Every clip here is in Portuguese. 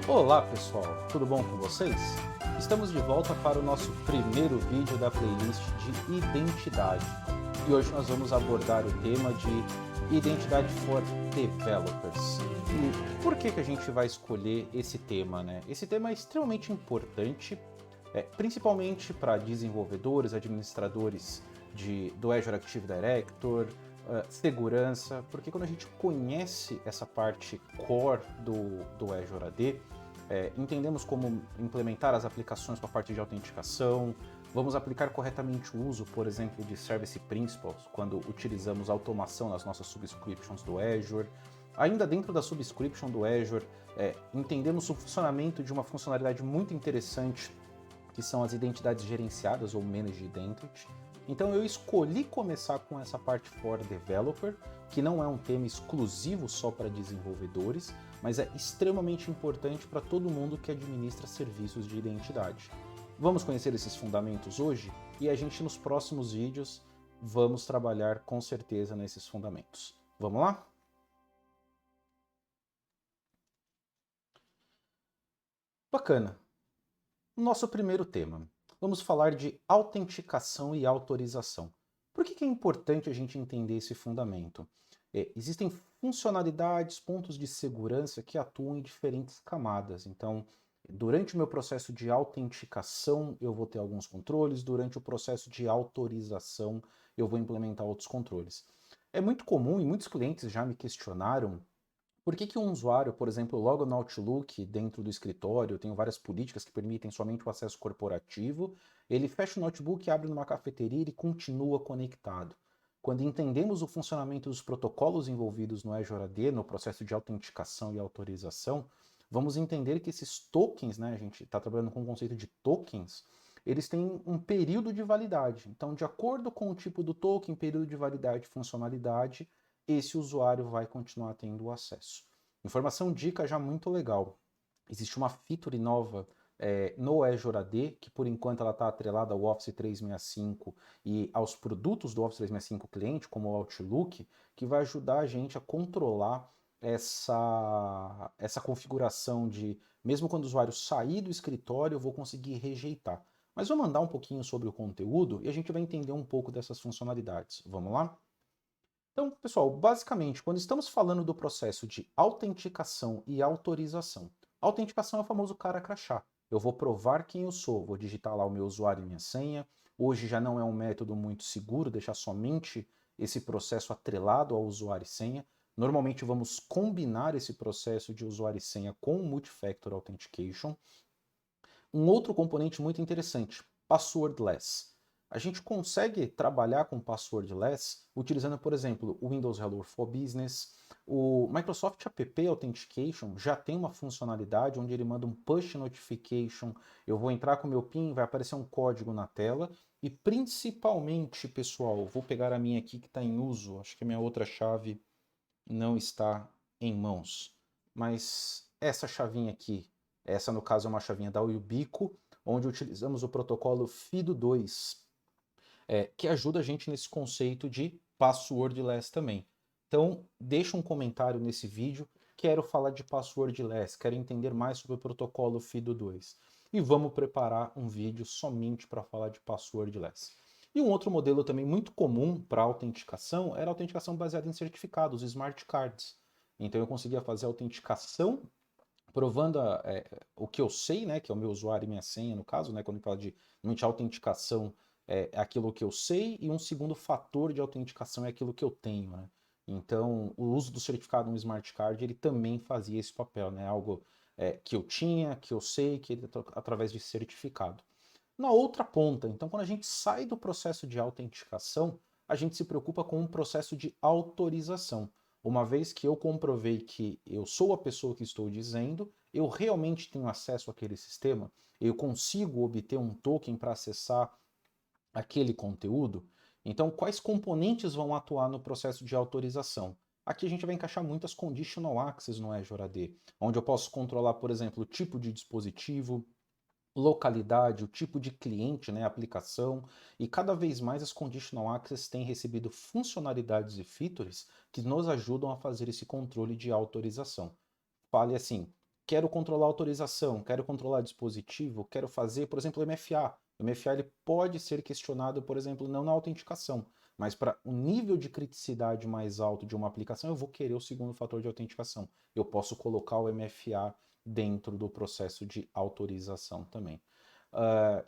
Olá pessoal, tudo bom com vocês? Estamos de volta para o nosso primeiro vídeo da playlist de identidade. E hoje nós vamos abordar o tema de identidade for developers. E por que a gente vai escolher esse tema, né? Esse tema é extremamente importante, principalmente para desenvolvedores, administradores do Azure Active Directory, segurança, porque quando a gente conhece essa parte core do Azure AD, entendemos como implementar as aplicações com a parte de autenticação, vamos aplicar corretamente o uso, por exemplo, de Service Principals, quando utilizamos automação nas nossas subscriptions do Azure. Ainda dentro da subscription do Azure, entendemos o funcionamento de uma funcionalidade muito interessante, que são as identidades gerenciadas ou Managed Identity. Então eu escolhi começar com essa parte for developer, que não é um tema exclusivo só para desenvolvedores, mas é extremamente importante para todo mundo que administra serviços de identidade. Vamos conhecer esses fundamentos hoje e a gente nos próximos vídeos vamos trabalhar com certeza nesses fundamentos. Vamos lá? Bacana. Nosso primeiro tema. Vamos falar de autenticação e autorização. Por que é importante a gente entender esse fundamento? Existem funcionalidades, pontos de segurança que atuam em diferentes camadas. Então, durante o meu processo de autenticação, eu vou ter alguns controles, durante o processo de autorização, eu vou implementar outros controles. É muito comum e muitos clientes já me questionaram por que um usuário, por exemplo, logo no Outlook, dentro do escritório, eu tenho várias políticas que permitem somente o acesso corporativo, ele fecha o notebook, abre numa cafeteria e continua conectado. Quando entendemos o funcionamento dos protocolos envolvidos no Azure AD, no processo de autenticação e autorização, vamos entender que esses tokens, né, a gente está trabalhando com o conceito de tokens, eles têm um período de validade. Então, de acordo com o tipo do token, período de validade e funcionalidade, esse usuário vai continuar tendo o acesso. Informação dica já muito legal. Existe uma feature nova no Azure AD, que por enquanto ela está atrelada ao Office 365 e aos produtos do Office 365 cliente, como o Outlook, que vai ajudar a gente a controlar essa configuração de, mesmo quando o usuário sair do escritório, eu vou conseguir rejeitar. Mas vou mandar um pouquinho sobre o conteúdo e a gente vai entender um pouco dessas funcionalidades. Vamos lá? Então, pessoal, basicamente, quando estamos falando do processo de autenticação e autorização, autenticação é o famoso cara crachá. Eu vou provar quem eu sou, vou digitar lá o meu usuário e minha senha. Hoje já não é um método muito seguro deixar somente esse processo atrelado ao usuário e senha. Normalmente vamos combinar esse processo de usuário e senha com o Multi-Factor Authentication. Um outro componente muito interessante, passwordless. A gente consegue trabalhar com passwordless utilizando, por exemplo, o Windows Hello for Business. O Microsoft App Authentication já tem uma funcionalidade onde ele manda um push notification. Eu vou entrar com o meu PIN, vai aparecer um código na tela. E principalmente, pessoal, vou pegar a minha aqui que está em uso. Acho que a minha outra chave não está em mãos. Mas essa chavinha aqui, essa no caso é uma chavinha da Ubico, onde utilizamos o protocolo FIDO2, que ajuda a gente nesse conceito de passwordless também. Então, deixa um comentário nesse vídeo, quero falar de passwordless, quero entender mais sobre o protocolo FIDO2. E vamos preparar um vídeo somente para falar de passwordless. E um outro modelo também muito comum para autenticação era a autenticação baseada em certificados, smart cards. Então eu conseguia fazer a autenticação provando o que eu sei, né, que é o meu usuário e minha senha, no caso, né, quando a gente fala de autenticação, é aquilo que eu sei, e um segundo fator de autenticação é aquilo que eu tenho, né? Então, o uso do certificado no Smart Card, ele também fazia esse papel, né? Algo que eu tinha, que eu sei, que ele através de certificado. Na outra ponta, então, quando a gente sai do processo de autenticação, a gente se preocupa com um processo de autorização. Uma vez que eu comprovei que eu sou a pessoa que estou dizendo, eu realmente tenho acesso àquele sistema, eu consigo obter um token para acessar aquele conteúdo. Então, quais componentes vão atuar no processo de autorização? Aqui a gente vai encaixar muitas conditional access no Azure AD, onde eu posso controlar, por exemplo, o tipo de dispositivo, localidade, o tipo de cliente, né, aplicação, e cada vez mais as conditional access têm recebido funcionalidades e features que nos ajudam a fazer esse controle de autorização. Fale assim, quero controlar a autorização, quero controlar dispositivo, quero fazer, por exemplo, MFA. O MFA ele pode ser questionado, por exemplo, não na autenticação, mas para um nível de criticidade mais alto de uma aplicação, eu vou querer o segundo fator de autenticação. Eu posso colocar o MFA dentro do processo de autorização também.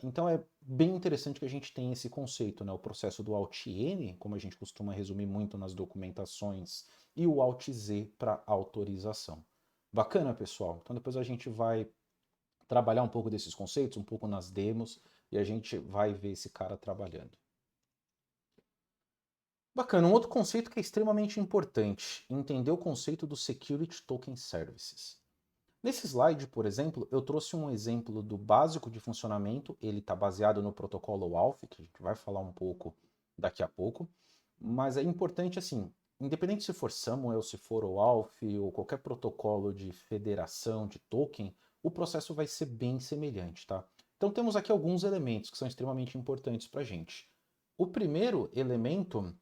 Então é bem interessante que a gente tenha esse conceito, né? O processo do Alt-N, como a gente costuma resumir muito nas documentações, e o Alt-Z para autorização. Bacana, pessoal? Então depois a gente vai trabalhar um pouco desses conceitos, um pouco nas demos, e a gente vai ver esse cara trabalhando. Bacana, um outro conceito que é extremamente importante, entender o conceito do Security Token Services. Nesse slide, por exemplo, eu trouxe um exemplo do básico de funcionamento, ele está baseado no protocolo ALF, que a gente vai falar um pouco daqui a pouco, mas é importante assim, independente se for Samuel, se for o ALF ou qualquer protocolo de federação de token, o processo vai ser bem semelhante, tá? Então temos aqui alguns elementos que são extremamente importantes para a gente. O primeiro elemento,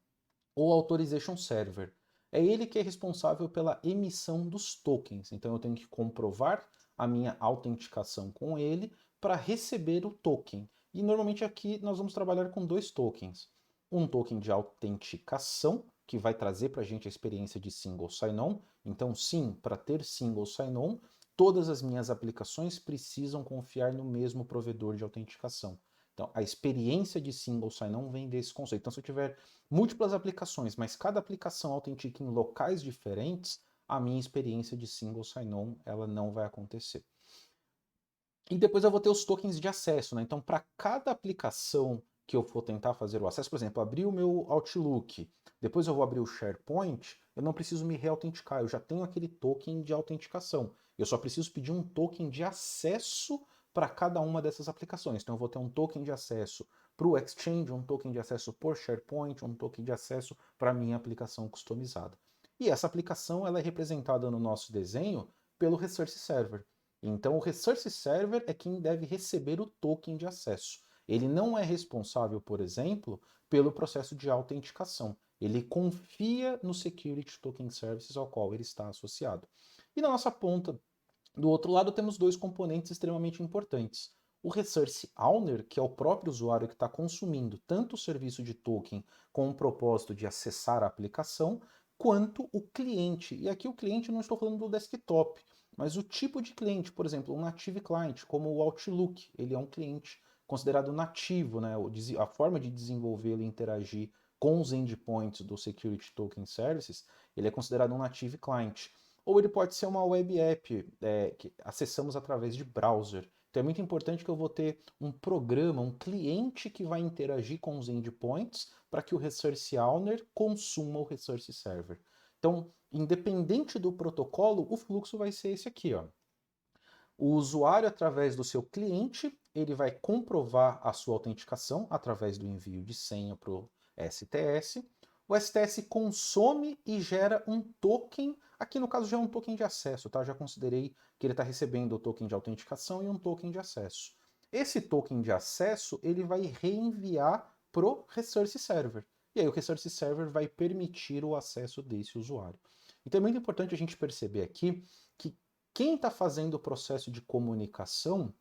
o Authorization Server. É ele que é responsável pela emissão dos tokens. Então eu tenho que comprovar a minha autenticação com ele para receber o token. E normalmente aqui nós vamos trabalhar com dois tokens. Um token de autenticação, que vai trazer para a gente a experiência de single sign-on. Então sim, para ter single sign-on, todas as minhas aplicações precisam confiar no mesmo provedor de autenticação. Então, a experiência de single sign-on vem desse conceito. Então, se eu tiver múltiplas aplicações, mas cada aplicação autentica em locais diferentes, a minha experiência de single sign-on ela não vai acontecer. E depois eu vou ter os tokens de acesso, né? Então, para cada aplicação que eu for tentar fazer o acesso, por exemplo, abrir o meu Outlook, depois eu vou abrir o SharePoint, eu não preciso me reautenticar, eu já tenho aquele token de autenticação. Eu só preciso pedir um token de acesso para cada uma dessas aplicações. Então, eu vou ter um token de acesso para o Exchange, um token de acesso por SharePoint, um token de acesso para a minha aplicação customizada. E essa aplicação ela é representada no nosso desenho pelo Resource Server. Então, o Resource Server é quem deve receber o token de acesso. Ele não é responsável, por exemplo, pelo processo de autenticação. Ele confia no Security Token Services ao qual ele está associado. E na nossa ponta, do outro lado, temos dois componentes extremamente importantes. O Resource Owner, que é o próprio usuário que está consumindo tanto o serviço de token com o propósito de acessar a aplicação, quanto o cliente. E aqui o cliente não estou falando do desktop, mas o tipo de cliente, por exemplo, um native client, como o Outlook, ele é um cliente considerado nativo, né? A forma de desenvolvê-lo e interagir com os endpoints do Security Token Services, ele é considerado um native client. Ou ele pode ser uma web app que acessamos através de browser. Então é muito importante que eu vou ter um programa, um cliente que vai interagir com os endpoints para que o Resource Owner consuma o Resource Server. Então, independente do protocolo, o fluxo vai ser esse aqui, ó. O usuário, através do seu cliente, ele vai comprovar a sua autenticação através do envio de senha para o STS. O STS consome e gera um token, aqui no caso já é um token de acesso, tá? Já considerei que ele está recebendo o token de autenticação e um token de acesso. Esse token de acesso, ele vai reenviar para o Resource Server. E aí o Resource Server vai permitir o acesso desse usuário. Então é muito importante a gente perceber aqui que quem está fazendo o processo de comunicação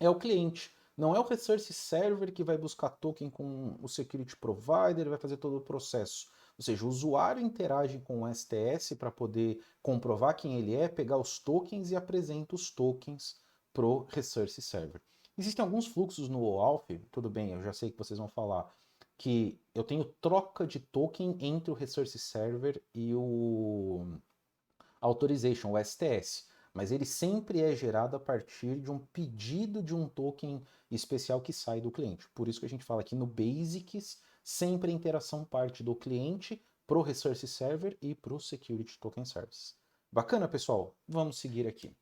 é o cliente. Não é o Resource Server que vai buscar token com o Security Provider, vai fazer todo o processo. Ou seja, o usuário interage com o STS para poder comprovar quem ele é, pegar os tokens e apresenta os tokens para o Resource Server. Existem alguns fluxos no OAuth, tudo bem, eu já sei que vocês vão falar, que eu tenho troca de token entre o Resource Server e o Authorization, o STS, mas ele sempre é gerado a partir de um pedido de um token especial que sai do cliente. Por isso que a gente fala aqui no Basics, sempre a interação parte do cliente para o Resource Server e para o Security Token Service. Bacana, pessoal? Vamos seguir aqui.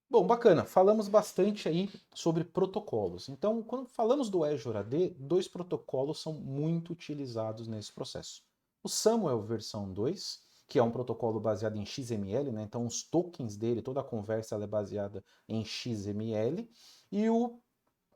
Bom, bacana. Falamos bastante aí sobre protocolos. Então, quando falamos do Azure AD, dois protocolos são muito utilizados nesse processo. O Samuel versão 2, que é um protocolo baseado em XML, né? Então os tokens dele, toda a conversa ela é baseada em XML, e o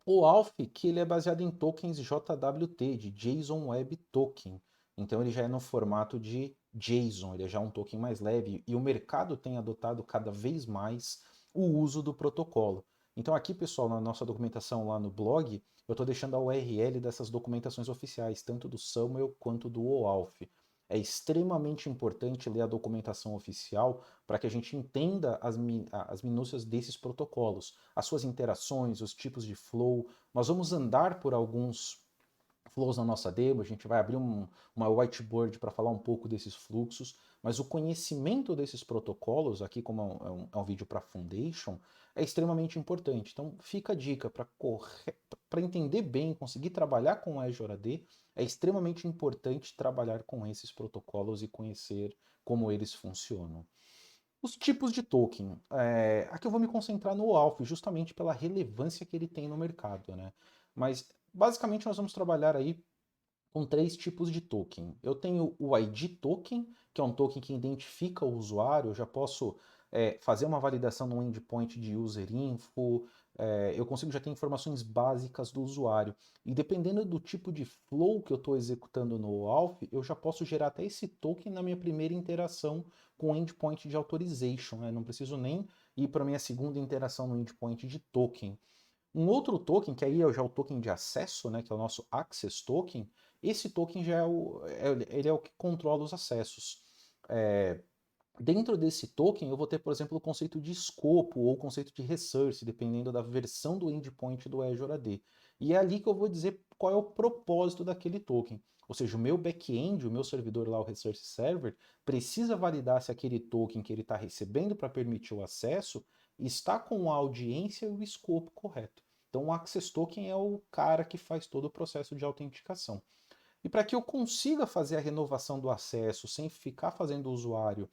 OAuth, que ele é baseado em tokens JWT, de JSON Web Token. Então ele já é no formato de JSON, ele é já um token mais leve, e o mercado tem adotado cada vez mais o uso do protocolo. Então aqui, pessoal, na nossa documentação lá no blog, eu estou deixando a URL dessas documentações oficiais, tanto do Samuel quanto do OAuth. É extremamente importante ler a documentação oficial para que a gente entenda as minúcias desses protocolos, as suas interações, os tipos de flow. Nós vamos andar por alguns flows na nossa demo, a gente vai abrir uma whiteboard para falar um pouco desses fluxos, mas o conhecimento desses protocolos, aqui como é um vídeo para Foundation, é extremamente importante. Então fica a dica para entender bem, conseguir trabalhar com o Azure AD, é extremamente importante trabalhar com esses protocolos e conhecer como eles funcionam. Os tipos de token. Aqui eu vou me concentrar no OAuth, justamente pela relevância que ele tem no mercado, né? Mas basicamente nós vamos trabalhar aí com três tipos de token. Eu tenho o ID token, que é um token que identifica o usuário, eu já posso fazer uma validação no endpoint de user info, eu consigo já ter informações básicas do usuário. E dependendo do tipo de flow que eu estou executando no OAuth, eu já posso gerar até esse token na minha primeira interação com o endpoint de authorization, né? Não preciso nem ir para a minha segunda interação no endpoint de token. Um outro token, que aí é já o token de acesso, né, que é o nosso Access Token, esse token já ele é o que controla os acessos. Dentro desse token, eu vou ter, por exemplo, o conceito de escopo ou o conceito de resource, dependendo da versão do endpoint do Azure AD. E é ali que eu vou dizer qual é o propósito daquele token. Ou seja, o meu back-end, o meu servidor lá, o Resource Server, precisa validar se aquele token que ele está recebendo para permitir o acesso está com a audiência e o escopo correto. Então, o Access Token é o cara que faz todo o processo de autenticação. E para que eu consiga fazer a renovação do acesso sem ficar fazendo o usuário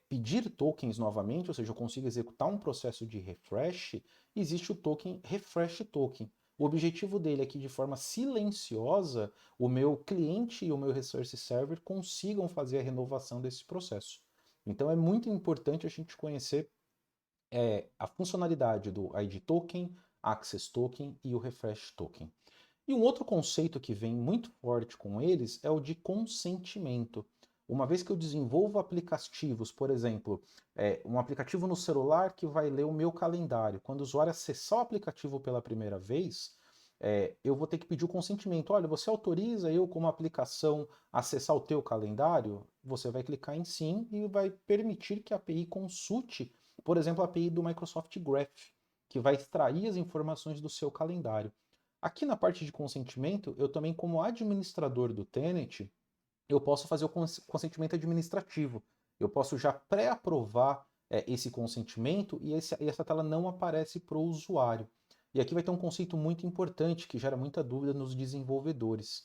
pedir tokens novamente, ou seja, eu consigo executar um processo de refresh, existe o token Refresh Token. O objetivo dele é que, de forma silenciosa, o meu cliente e o meu Resource Server consigam fazer a renovação desse processo. Então é muito importante a gente conhecer a funcionalidade do ID Token, Access Token e o Refresh Token. E um outro conceito que vem muito forte com eles é o de consentimento. Uma vez que eu desenvolvo aplicativos, por exemplo, um aplicativo no celular que vai ler o meu calendário. Quando o usuário acessar o aplicativo pela primeira vez, eu vou ter que pedir o consentimento. Olha, você autoriza eu, como aplicação, acessar o teu calendário? Você vai clicar em sim e vai permitir que a API consulte, por exemplo, a API do Microsoft Graph, que vai extrair as informações do seu calendário. Aqui na parte de consentimento, eu também, como administrador do tenant, eu posso fazer o consentimento administrativo. Eu posso já pré-aprovar esse consentimento e essa tela não aparece para o usuário. E aqui vai ter um conceito muito importante que gera muita dúvida nos desenvolvedores.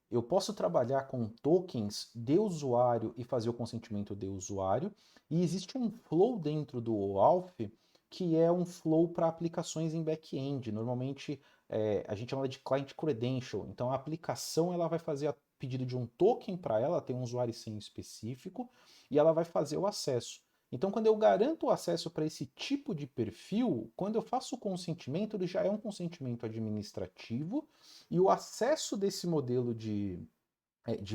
Eu posso trabalhar com tokens de usuário e fazer o consentimento de usuário, e existe um flow dentro do OAuth que é um flow para aplicações em back-end. Normalmente a gente chama de client credential. Então a aplicação ela vai fazer pedido de um token para ela, tem um usuário e senha específico, e ela vai fazer o acesso. Então, quando eu garanto o acesso para esse tipo de perfil, quando eu faço o consentimento, ele já é um consentimento administrativo, e o acesso desse modelo de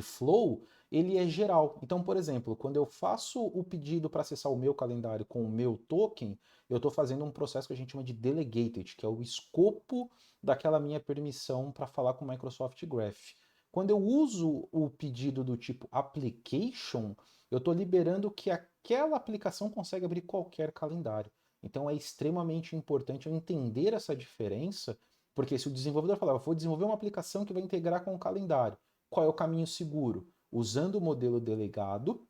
flow, ele é geral. Então, por exemplo, quando eu faço o pedido para acessar o meu calendário com o meu token, eu estou fazendo um processo que a gente chama de delegated, que é o escopo daquela minha permissão para falar com o Microsoft Graph. Quando eu uso o pedido do tipo application, eu estou liberando que aquela aplicação consegue abrir qualquer calendário. Então é extremamente importante eu entender essa diferença, porque se o desenvolvedor falar, eu vou desenvolver uma aplicação que vai integrar com o calendário, qual é o caminho seguro? Usando o modelo delegado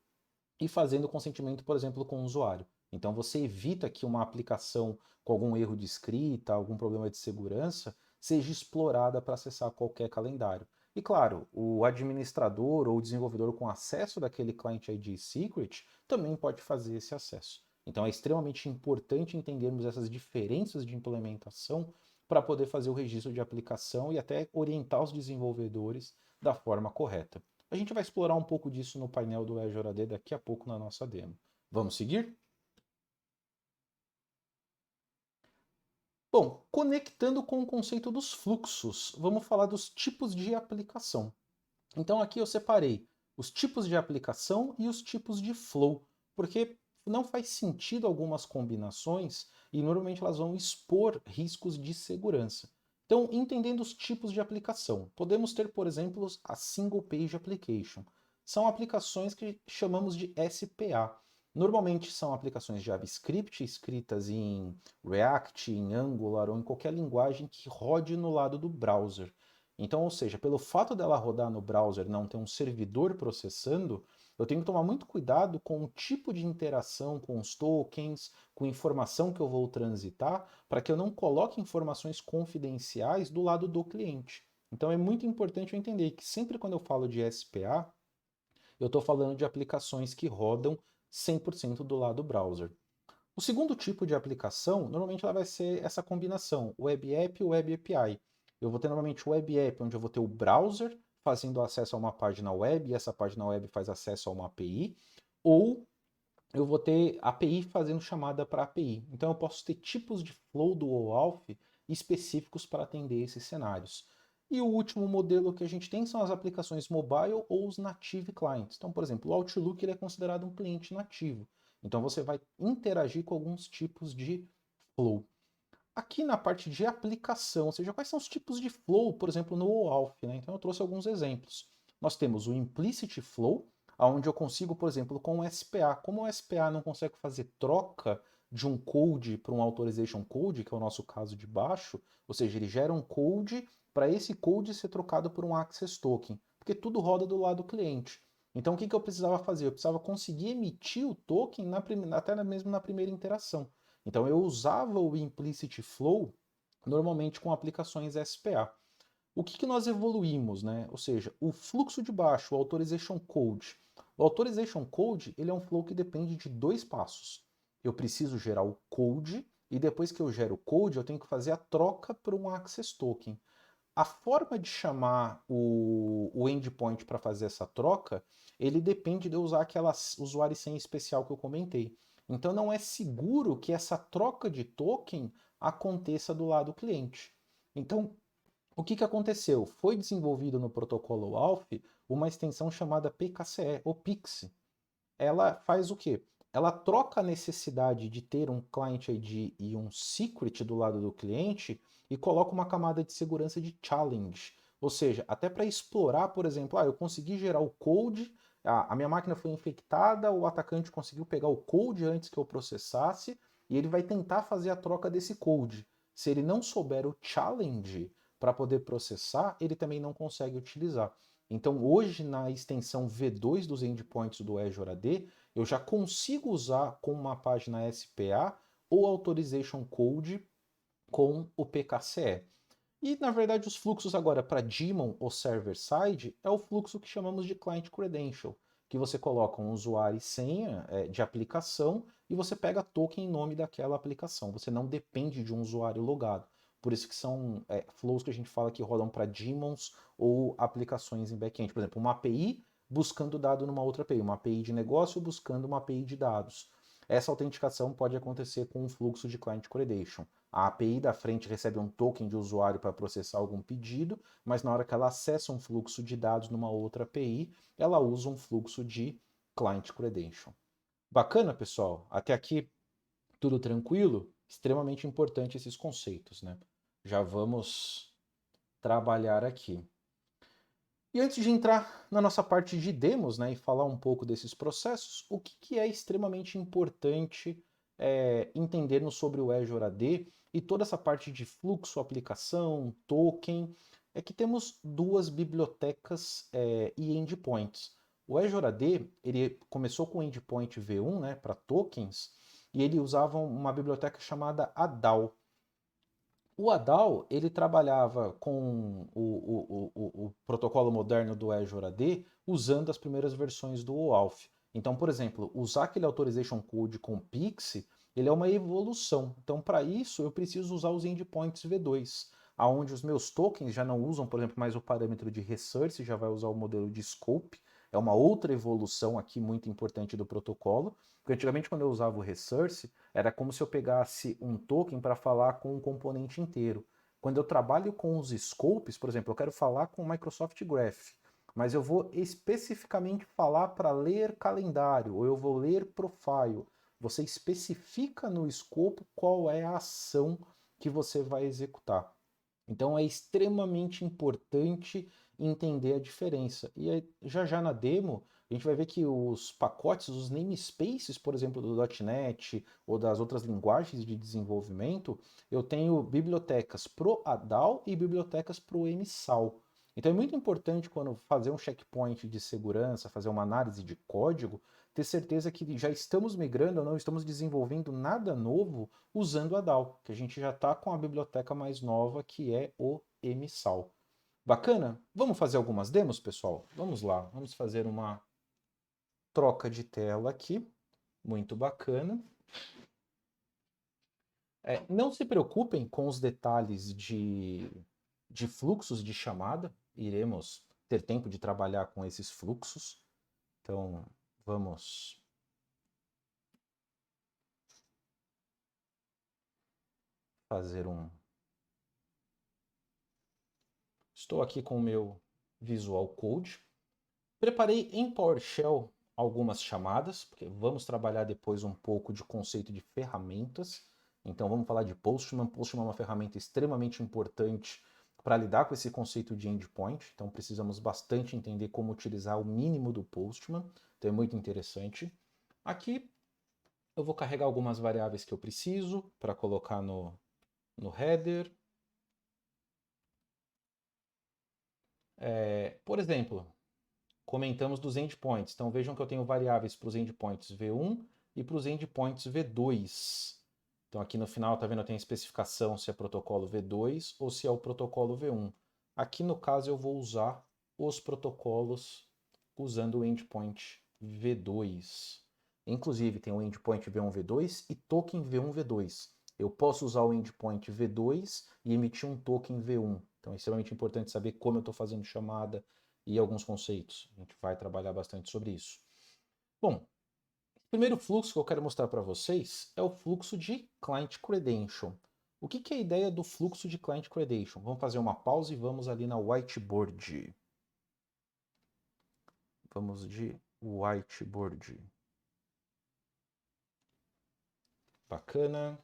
e fazendo consentimento, por exemplo, com o usuário. Então você evita que uma aplicação com algum erro de escrita, algum problema de segurança, seja explorada para acessar qualquer calendário. E claro, o administrador ou o desenvolvedor com acesso daquele Client ID Secret também pode fazer esse acesso. Então é extremamente importante entendermos essas diferenças de implementação para poder fazer o registro de aplicação e até orientar os desenvolvedores da forma correta. A gente vai explorar um pouco disso no painel do Azure AD daqui a pouco na nossa demo. Vamos seguir? Bom, conectando com o conceito dos fluxos, vamos falar dos tipos de aplicação. Então aqui eu separei os tipos de aplicação e os tipos de flow, porque não faz sentido algumas combinações e normalmente elas vão expor riscos de segurança. Então, entendendo os tipos de aplicação, podemos ter, por exemplo, a Single Page Application. São aplicações que chamamos de SPA. Normalmente são aplicações de JavaScript escritas em React, em Angular ou em qualquer linguagem que rode no lado do browser. Então, ou seja, pelo fato dela rodar no browser, não ter um servidor processando, eu tenho que tomar muito cuidado com o tipo de interação com os tokens, com a informação que eu vou transitar, para que eu não coloque informações confidenciais do lado do cliente. Então é muito importante eu entender que sempre quando eu falo de SPA, eu estou falando de aplicações que rodam 100% do lado browser. O segundo tipo de aplicação, normalmente ela vai ser essa combinação, Web App e Web API. Eu vou ter normalmente o Web App, onde eu vou ter o browser fazendo acesso a uma página web, e essa página web faz acesso a uma API, ou eu vou ter API fazendo chamada para API. Então eu posso ter tipos de flow do OAuth específicos para atender esses cenários. E o último modelo que a gente tem são as aplicações mobile ou os native clients. Então, por exemplo, o Outlook ele é considerado um cliente nativo. Então você vai interagir com alguns tipos de flow. Aqui na parte de aplicação, ou seja, quais são os tipos de flow, por exemplo, no OAuth, né? Então eu trouxe alguns exemplos. Nós temos o implicit flow, onde eu consigo, por exemplo, com o SPA. Como o SPA não consegue fazer troca de um code para um authorization code, que é o nosso caso de baixo, ou seja, ele gera um code para esse code ser trocado por um access token, porque tudo roda do lado do cliente. Então o que eu precisava fazer? Eu precisava conseguir emitir o token até mesmo na primeira interação. Então eu usava o implicit flow normalmente com aplicações SPA. O que nós evoluímos, né? Ou seja, o fluxo de baixo, o authorization code. O authorization code ele é um flow que depende de dois passos. Eu preciso gerar o code e depois que eu gero o code eu tenho que fazer a troca por um access token. A forma de chamar o endpoint para fazer essa troca, ele depende de eu usar aquela usuário e senha especial que eu comentei. Então não é seguro que essa troca de token aconteça do lado cliente. Então, o que aconteceu? Foi desenvolvido no protocolo OAuth uma extensão chamada PKCE, ou PIX. Ela faz o quê? Ela troca a necessidade de ter um client ID e um secret do lado do cliente e coloca uma camada de segurança de challenge. Ou seja, até para explorar, por exemplo, eu consegui gerar o code, a minha máquina foi infectada, o atacante conseguiu pegar o code antes que eu processasse e ele vai tentar fazer a troca desse code. Se ele não souber o challenge para poder processar, ele também não consegue utilizar. Então, hoje, na extensão V2 dos endpoints do Azure AD, eu já consigo usar com uma página SPA ou Authorization Code com o PKCE. E, na verdade, os fluxos agora para daemon ou server-side é o fluxo que chamamos de Client Credential, que você coloca um usuário e senha de aplicação e você pega token em nome daquela aplicação. Você não depende de um usuário logado. Por isso que são flows que a gente fala que rodam para daemons ou aplicações em back-end. Por exemplo, uma API buscando dado numa outra API, uma API de negócio buscando uma API de dados. Essa autenticação pode acontecer com um fluxo de Client Credential. A API da frente recebe um token de usuário para processar algum pedido, mas na hora que ela acessa um fluxo de dados numa outra API, ela usa um fluxo de Client Credential. Bacana, pessoal? Até aqui tudo tranquilo? Extremamente importante esses conceitos, né? Já vamos trabalhar aqui. E antes de entrar na nossa parte de demos, né, e falar um pouco desses processos, o que é extremamente importante entendermos sobre o Azure AD e toda essa parte de fluxo, aplicação, token, é que temos duas bibliotecas e endpoints. O Azure AD ele começou com o endpoint V1, né, para tokens, e ele usava uma biblioteca chamada ADAL. O ADAL ele trabalhava com o protocolo moderno do Azure AD usando as primeiras versões do OAuth. Então, por exemplo, usar aquele Authorization Code com PIX, ele é uma evolução. Então, para isso, eu preciso usar os endpoints V2. onde os meus tokens já não usam, por exemplo, mais o parâmetro de resource, já vai usar o modelo de scope. É uma outra evolução aqui muito importante do protocolo, porque antigamente quando eu usava o resource, era como se eu pegasse um token para falar com um componente inteiro. Quando eu trabalho com os scopes, por exemplo, eu quero falar com o Microsoft Graph, mas eu vou especificamente falar para ler calendário, ou eu vou ler profile. Você especifica no escopo qual é a ação que você vai executar. Então é extremamente importante entender a diferença. E aí, já na demo, a gente vai ver que os pacotes, os namespaces, por exemplo, do .NET ou das outras linguagens de desenvolvimento, eu tenho bibliotecas pro ADAL e bibliotecas pro MSAL. Então é muito importante quando fazer um checkpoint de segurança, fazer uma análise de código, ter certeza que já estamos migrando ou não estamos desenvolvendo nada novo usando a DAO, que a gente já está com a biblioteca mais nova, que é o MSAL. Bacana? Vamos fazer algumas demos, pessoal? Vamos lá, vamos fazer uma troca de tela aqui. Muito bacana. Não se preocupem com os detalhes de fluxos de chamada. Iremos ter tempo de trabalhar com esses fluxos. Então, vamos fazer um... Estou aqui com o meu Visual Code. Preparei em PowerShell algumas chamadas, porque vamos trabalhar depois um pouco de conceito de ferramentas. Então vamos falar de Postman. Postman é uma ferramenta extremamente importante para lidar com esse conceito de endpoint. Então precisamos bastante entender como utilizar o mínimo do Postman. Então é muito interessante. Aqui eu vou carregar algumas variáveis que eu preciso para colocar no header. Por exemplo, comentamos dos endpoints. Então vejam que eu tenho variáveis para os endpoints V1 e para os endpoints V2. Então aqui no final, tá vendo, eu tenho a especificação se é protocolo V2 ou se é o protocolo V1. Aqui no caso eu vou usar os protocolos usando o endpoint V2. Inclusive tem o endpoint V1, V2 e token V1, V2. Eu posso usar o endpoint V2 e emitir um token V1. Então é extremamente importante saber como eu estou fazendo chamada, e alguns conceitos. A gente vai trabalhar bastante sobre isso. Bom, o primeiro fluxo que eu quero mostrar para vocês é o fluxo de Client Credential. O que é a ideia do fluxo de Client Credential? Vamos fazer uma pausa e vamos ali na whiteboard. Vamos de whiteboard. Bacana.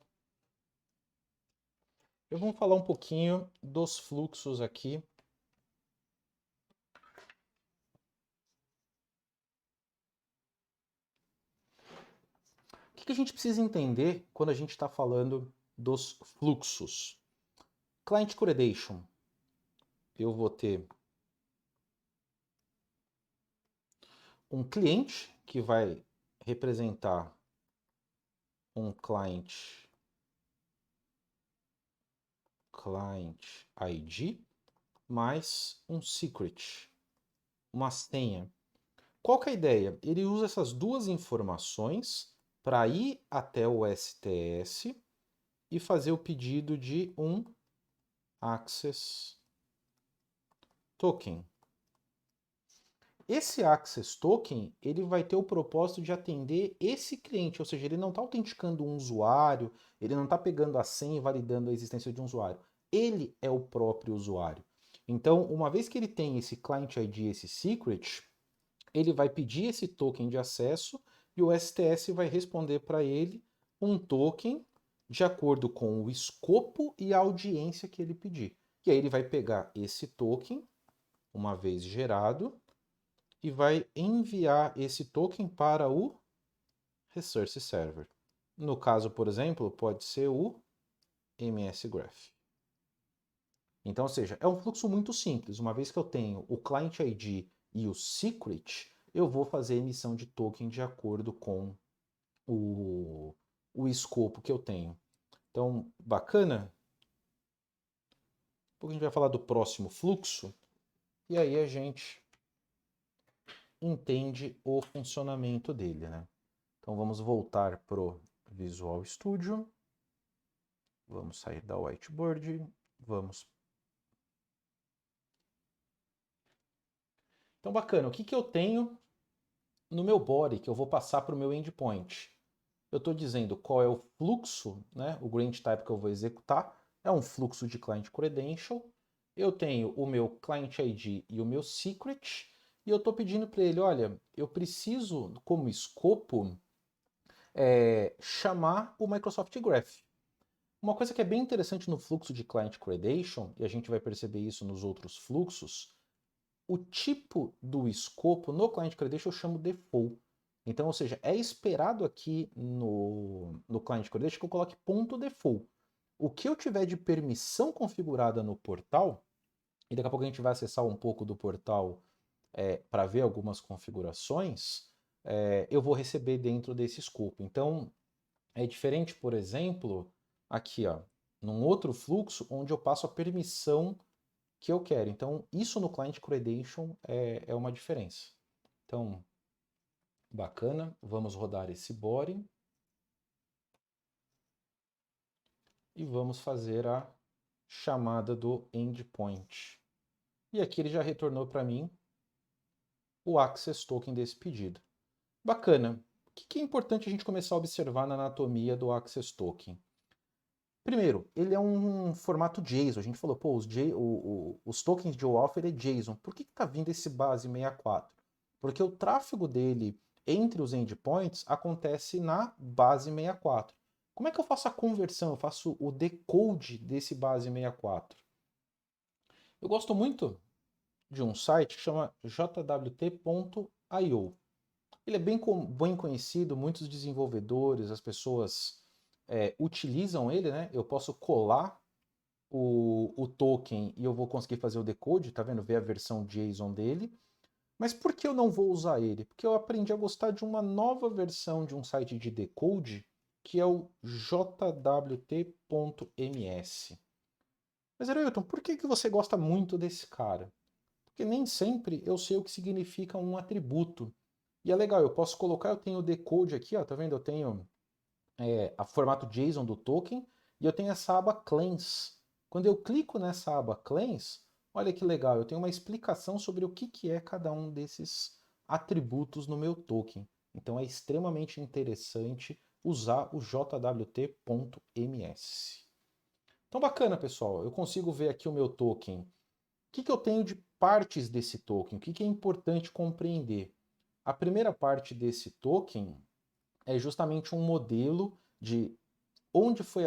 Eu vou falar um pouquinho dos fluxos aqui. O que a gente precisa entender quando a gente está falando dos fluxos? Client Credential. Eu vou ter um cliente que vai representar um client ID mais um secret, uma senha. Qual que é a ideia? Ele usa essas duas informações para ir até o STS e fazer o pedido de um access token. Esse access token, ele vai ter o propósito de atender esse cliente, ou seja, ele não está autenticando um usuário, ele não está pegando a senha e validando a existência de um usuário. Ele é o próprio usuário. Então, uma vez que ele tem esse client ID, esse secret, ele vai pedir esse token de acesso e o STS vai responder para ele um token de acordo com o escopo e a audiência que ele pedir. E aí ele vai pegar esse token, uma vez gerado, e vai enviar esse token para o Resource Server. No caso, por exemplo, pode ser o MS Graph. Então, ou seja, é um fluxo muito simples. Uma vez que eu tenho o Client ID e o Secret, eu vou fazer emissão de token de acordo com o escopo que eu tenho. Então, bacana? Depois a gente vai falar do próximo fluxo, e aí a gente entende o funcionamento dele, né? Então vamos voltar para o Visual Studio, vamos sair da whiteboard, vamos Então, bacana, o que, que eu tenho no meu body que eu vou passar para o meu endpoint? Eu estou dizendo qual é o fluxo, né, o grant type que eu vou executar, é um fluxo de client credential, eu tenho o meu client ID e o meu secret, e eu estou pedindo para ele, olha, eu preciso, como escopo, chamar o Microsoft Graph. Uma coisa que é bem interessante no fluxo de client credential, e a gente vai perceber isso nos outros fluxos, o tipo do escopo no client credential eu chamo default. Então, ou seja, é esperado aqui no client credential que eu coloque ponto .default. O que eu tiver de permissão configurada no portal, e daqui a pouco a gente vai acessar um pouco do portal para ver algumas configurações, eu vou receber dentro desse escopo. Então, é diferente, por exemplo, aqui, ó, num outro fluxo onde eu passo a permissão que eu quero. Então, isso no Client Credential é uma diferença. Então, bacana. Vamos rodar esse body. E vamos fazer a chamada do endpoint. E aqui ele já retornou para mim o Access Token desse pedido. Bacana. O que é importante a gente começar a observar na anatomia do Access Token? Primeiro, ele é um formato JSON. A gente falou, pô, os tokens de OAuth é JSON. Por que está vindo esse base 64? Porque o tráfego dele entre os endpoints acontece na base 64. Como é que eu faço a conversão? Eu faço o decode desse base 64. Eu gosto muito de um site que chama jwt.io. Ele é bem conhecido, muitos desenvolvedores, as pessoas utilizam ele, né? Eu posso colar o token e eu vou conseguir fazer o decode, tá vendo? Ver a versão JSON dele. Mas por que eu não vou usar ele? Porque eu aprendi a gostar de uma nova versão de um site de decode, que é o jwt.ms. Mas, Ailton, por que você gosta muito desse cara? Porque nem sempre eu sei o que significa um atributo. E é legal, eu posso colocar, eu tenho o decode aqui, ó, tá vendo? Eu tenho a formato JSON do token e eu tenho essa aba Claims. Quando eu clico nessa aba Claims, olha que legal, eu tenho uma explicação sobre o que é cada um desses atributos no meu token. Então é extremamente interessante usar o jwt.ms. Então bacana, pessoal, eu consigo ver aqui o meu token. O que eu tenho de partes desse token? O que é importante compreender? A primeira parte desse token é justamente um modelo de onde foi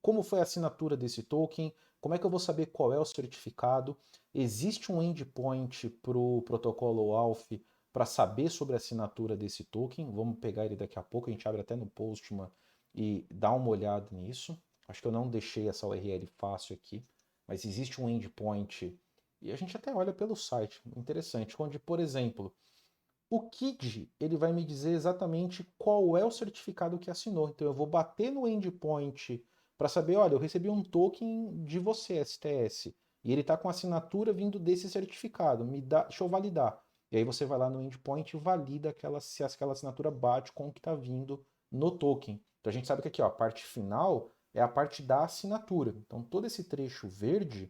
como foi a assinatura desse token, como é que eu vou saber qual é o certificado, existe um endpoint para o protocolo OAuth para saber sobre a assinatura desse token, vamos pegar ele daqui a pouco, a gente abre até no Postman e dá uma olhada nisso. Acho que eu não deixei essa URL fácil aqui, mas existe um endpoint e a gente até olha pelo site, interessante, onde, por exemplo, o KID, ele vai me dizer exatamente qual é o certificado que assinou. Então eu vou bater no endpoint para saber, olha, eu recebi um token de você, STS, e ele está com assinatura vindo desse certificado. Deixa eu validar. E aí você vai lá no endpoint e valida se aquela assinatura bate com o que está vindo no token. Então a gente sabe que aqui, ó, a parte final é a parte da assinatura. Então todo esse trecho verde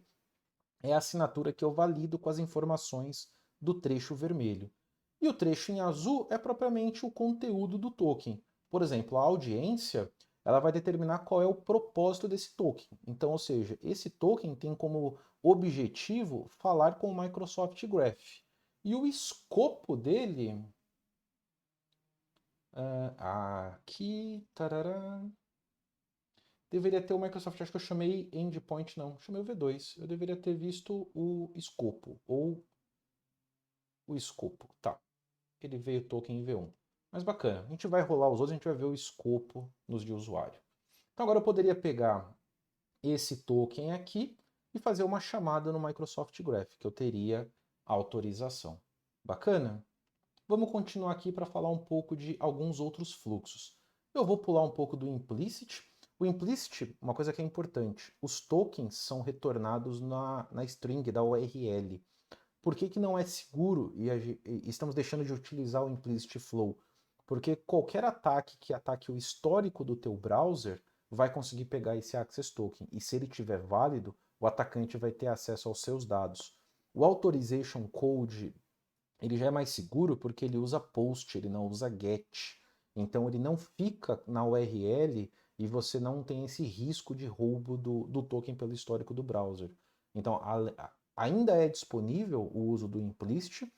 é a assinatura que eu valido com as informações do trecho vermelho. E o trecho em azul é propriamente o conteúdo do token. Por exemplo, a audiência ela vai determinar qual é o propósito desse token. Então, ou seja, esse token tem como objetivo falar com o Microsoft Graph. E o escopo dele. Aqui. Tarará, deveria ter o Microsoft, acho que eu chamei Endpoint, não, chamei o V2. Eu deveria ter visto o escopo, ou o escopo, tá. Ele veio token em V1. Mas bacana, a gente vai rolar os outros, a gente vai ver o escopo nos de usuário. Então agora eu poderia pegar esse token aqui e fazer uma chamada no Microsoft Graph, que eu teria autorização. Bacana? Vamos continuar aqui para falar um pouco de alguns outros fluxos. Eu vou pular um pouco do implicit. O implicit, uma coisa que é importante, os tokens são retornados na string da URL. Por que não é seguro e estamos deixando de utilizar o implicit flow? Porque qualquer ataque que ataque o histórico do teu browser vai conseguir pegar esse access token. E se ele estiver válido, o atacante vai ter acesso aos seus dados. O Authorization Code, ele já é mais seguro porque ele usa POST, ele não usa GET. Então ele não fica na URL e você não tem esse risco de roubo do token pelo histórico do browser. Então ainda é disponível o uso do implicit,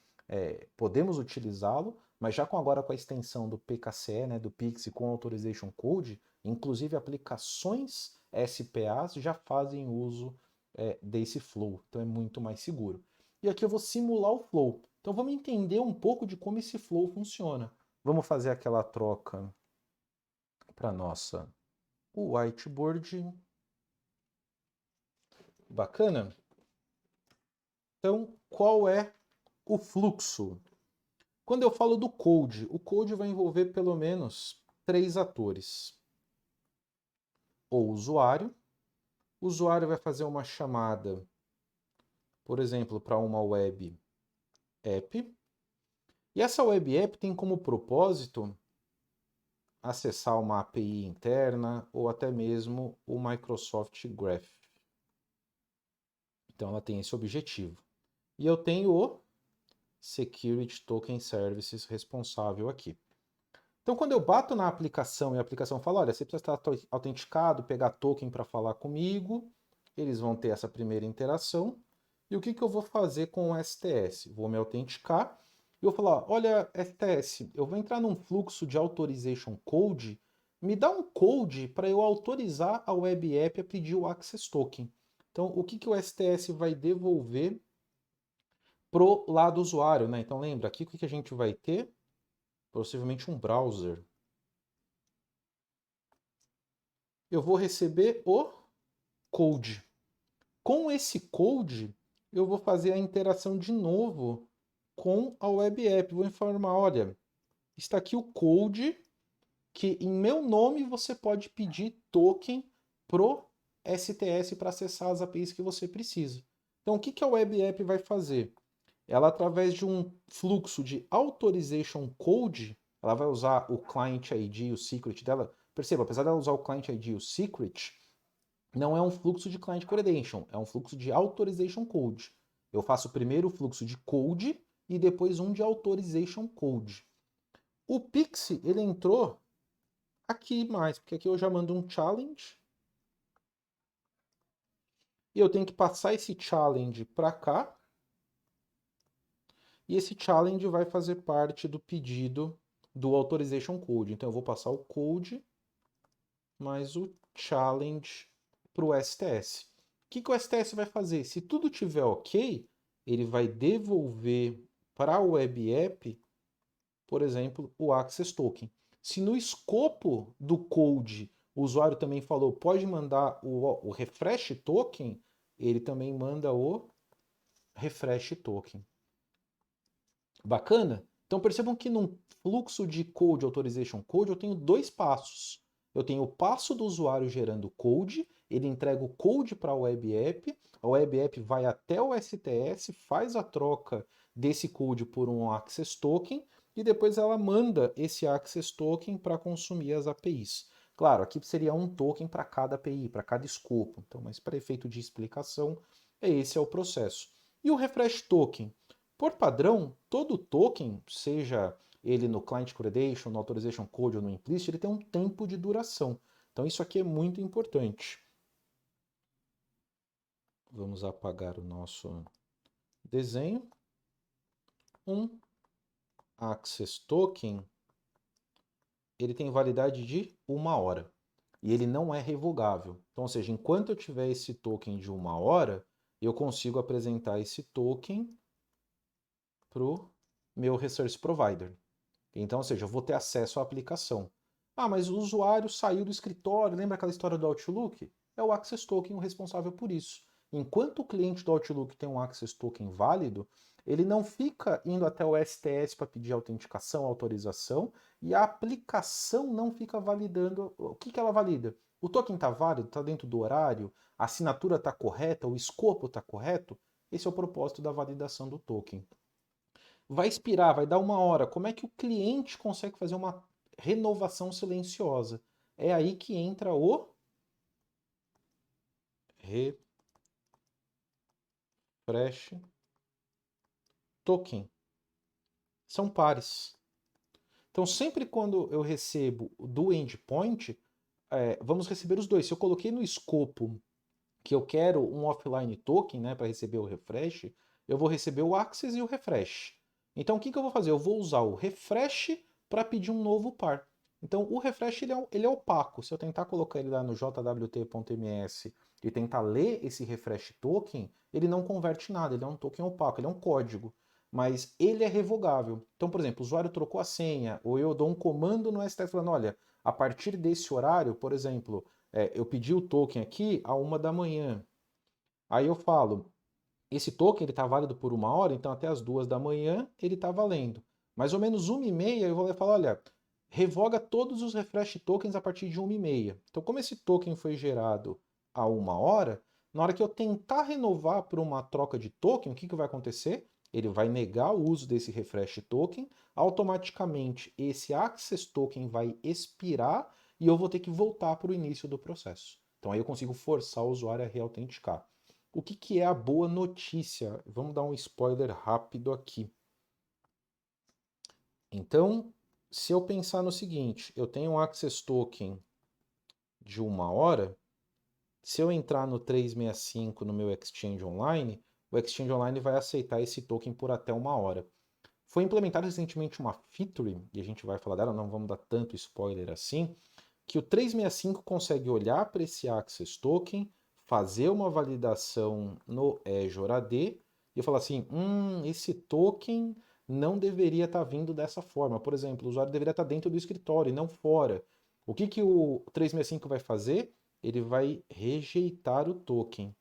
podemos utilizá-lo, mas já agora com a extensão do PKCE, né, do PIXE com Authorization Code, inclusive aplicações SPAs já fazem uso desse flow, então é muito mais seguro. E aqui eu vou simular o flow. Então vamos entender um pouco de como esse flow funciona. Vamos fazer aquela troca para nossa whiteboard. Bacana? Então, qual é o fluxo? Quando eu falo do code, o code vai envolver pelo menos 3 atores. O usuário vai fazer uma chamada, por exemplo, para uma web app. E essa web app tem como propósito acessar uma API interna ou até mesmo o Microsoft Graph. Então ela tem esse objetivo. E eu tenho o Security Token Services responsável aqui. Então quando eu bato na aplicação e a aplicação fala, olha, você precisa estar autenticado, pegar token para falar comigo, eles vão ter essa primeira interação. E o que eu vou fazer com o STS? Vou me autenticar e vou falar, olha, STS, eu vou entrar num fluxo de Authorization Code, me dá um code para eu autorizar a web app a pedir o Access Token. Então, o que o STS vai devolver pro lado usuário, né? Então, lembra, aqui o que a gente vai ter? Possivelmente um browser. Eu vou receber o code. Com esse code, eu vou fazer a interação de novo com a web app. Vou informar, olha, está aqui o code que em meu nome você pode pedir token pro STS para acessar as APIs que você precisa. Então, o que a web app vai fazer? Ela, através de um fluxo de Authorization Code, ela vai usar o Client ID e o Secret dela. Perceba, apesar dela usar o Client ID e o Secret, não é um fluxo de Client Credential, é um fluxo de Authorization Code. Eu faço primeiro o fluxo de Code e depois um de Authorization Code. O Pixie, ele entrou aqui mais, porque aqui eu já mando um challenge. E eu tenho que passar esse challenge para cá. E esse challenge vai fazer parte do pedido do Authorization Code. Então eu vou passar o code mais o challenge para o STS. O que o STS vai fazer? Se tudo estiver ok, ele vai devolver para a web app, por exemplo, o Access Token. Se no escopo do code o usuário também falou, pode mandar o refresh token, ele também manda o refresh token. Bacana? Então percebam que num fluxo de Code Authorization Code eu tenho 2 passos. Eu tenho o passo do usuário gerando code, ele entrega o code para a web app vai até o STS, faz a troca desse code por um Access Token e depois ela manda esse Access Token para consumir as APIs. Claro, aqui seria um token para cada API, para cada escopo. Então, mas para efeito de explicação, esse é o processo. E o Refresh Token? Por padrão, todo token, seja ele no Client Credential, no Authorization Code ou no Implicit, ele tem um tempo de duração. Então isso aqui é muito importante. Vamos apagar o nosso desenho. Um Access Token, ele tem validade de 1 hora. E ele não é revogável. Então, ou seja, enquanto eu tiver esse token de 1 hora, eu consigo apresentar esse token para o meu Resource Provider. Então, ou seja, eu vou ter acesso à aplicação. Ah, mas o usuário saiu do escritório, lembra aquela história do Outlook? É o Access Token o responsável por isso. Enquanto o cliente do Outlook tem um Access Token válido, ele não fica indo até o STS para pedir autenticação, autorização, e a aplicação não fica validando. O que ela valida? O token está válido, está dentro do horário, a assinatura está correta, o escopo está correto? Esse é o propósito da validação do token. Vai expirar, vai dar 1 hora. Como é que o cliente consegue fazer uma renovação silenciosa? É aí que entra o refresh token são pares. Então, sempre quando eu recebo do endpoint, vamos receber os dois. Se eu coloquei no escopo que eu quero um offline token, né, para receber o refresh, eu vou receber o access e o refresh. Então, o que eu vou fazer? Eu vou usar o refresh para pedir um novo par. Então, o refresh ele é opaco. Se eu tentar colocar ele lá no jwt.ms e tentar ler esse refresh token, ele não converte nada, ele é um token opaco, ele é um código. Mas ele é revogável. Então, por exemplo, o usuário trocou a senha, ou eu dou um comando no STF falando, olha, a partir desse horário, por exemplo, eu pedi o token aqui a 1 da manhã. Aí eu falo, esse token está válido por 1 hora, então até as 2 da manhã ele está valendo. Mais ou menos 1h30 eu vou lá e falar, olha, revoga todos os refresh tokens a partir de 1h30. Então, como esse token foi gerado a 1 hora, na hora que eu tentar renovar por uma troca de token, o que vai acontecer? Ele vai negar o uso desse refresh token, automaticamente esse access token vai expirar e eu vou ter que voltar para o início do processo. Então aí eu consigo forçar o usuário a reautenticar. O que é a boa notícia? Vamos dar um spoiler rápido aqui. Então, se eu pensar no seguinte, eu tenho um access token de 1 hora, se eu entrar no 365 no meu Exchange Online, o Exchange Online vai aceitar esse token por até 1 hora. Foi implementada recentemente uma feature, e a gente vai falar dela, não vamos dar tanto spoiler assim, que o 365 consegue olhar para esse access token, fazer uma validação no Azure AD e falar assim, esse token não deveria estar vindo dessa forma. Por exemplo, o usuário deveria estar dentro do escritório e não fora. O que o 365 vai fazer? Ele vai rejeitar o token.